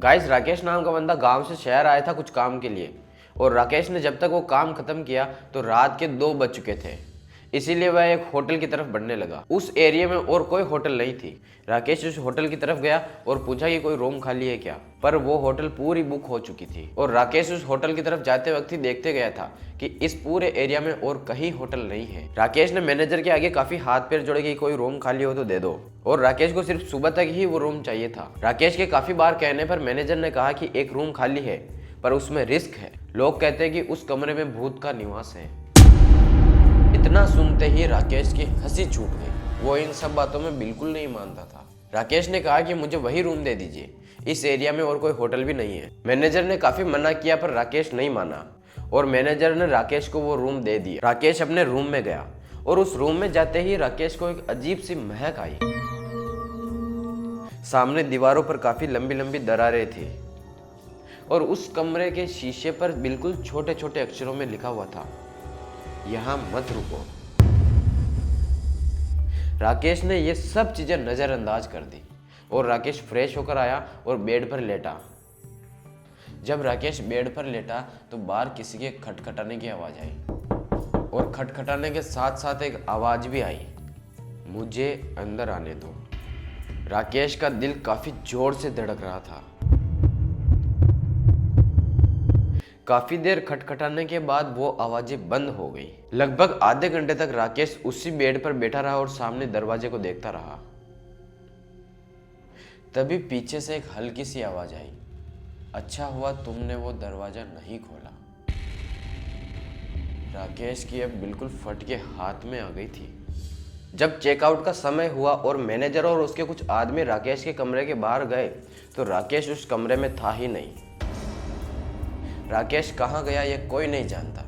Guys, Rakesh नाम का बंदा गांव से शहर आया था कुछ काम के लिए। और राकेश ने जब तक वो काम खत्म किया तो रात के 2 बज चुके थे। इसीलिए वह एक होटल की तरफ बढ़ने लगा। उस एरिया में और कोई होटल नहीं थी। राकेश उस होटल की तरफ गया और पूछा कि कोई रूम खाली है क्या, पर वो होटल पूरी बुक हो चुकी थी। और राकेश उस होटल की तरफ जाते वक्त ही देखते गया था कि इस पूरे एरिया में और कहीं होटल नहीं है। राकेश ने मैनेजर के आगे काफी हाथ पैर जोड़े कि कोई रूम खाली हो तो दे दो। और राकेश को सिर्फ सुबह तक ही वो रूम चाहिए था। राकेश के काफी बार कहने पर मैनेजर ने कहा कि एक रूम खाली है, पर उसमें रिस्क है। लोग कहते हैं कि उस कमरे में भूत का निवास है। इतना सुनते ही राकेश की हंसी छूट गई। वो इन सब बातों में बिल्कुल नहीं मानता था। राकेश ने कहा कि मुझे वही रूम दे दीजिए, इस एरिया में और कोई होटल भी नहीं है। मैनेजर ने काफी मना किया पर राकेश नहीं माना और मैनेजर ने राकेश को वो रूम दे दिया। राकेश अपने रूम में गया और उस रूम में जाते ही राकेश को एक अजीब सी महक आई। सामने दीवारों पर काफी लंबी लंबी दरारें थी और उस कमरे के शीशे पर बिल्कुल छोटे छोटे अक्षरों में लिखा हुआ था, यहां मत रुको। राकेश ने ये सब चीजें नजरअंदाज कर दी और राकेश फ्रेश होकर आया और बेड पर लेटा। जब राकेश बेड पर लेटा तो बाहर किसी के खटखटाने की आवाज आई और खटखटाने के साथ साथ एक आवाज भी आई, मुझे अंदर आने दो। राकेश का दिल काफी जोर से धड़क रहा था। काफी देर खटखटाने के बाद वो आवाजें बंद हो गई। लगभग आधे घंटे तक राकेश उसी बेड पर बैठा रहा और सामने दरवाजे को देखता रहा। तभी पीछे से एक हल्की सी आवाज आई, अच्छा हुआ तुमने वो दरवाजा नहीं खोला। राकेश की अब बिल्कुल फट के हाथ में आ गई थी। जब चेकआउट का समय हुआ और मैनेजर और उसके कुछ आदमी राकेश के कमरे के बाहर गए तो राकेश उस कमरे में था ही नहीं। राकेश कहाँ गया ये कोई नहीं जानता।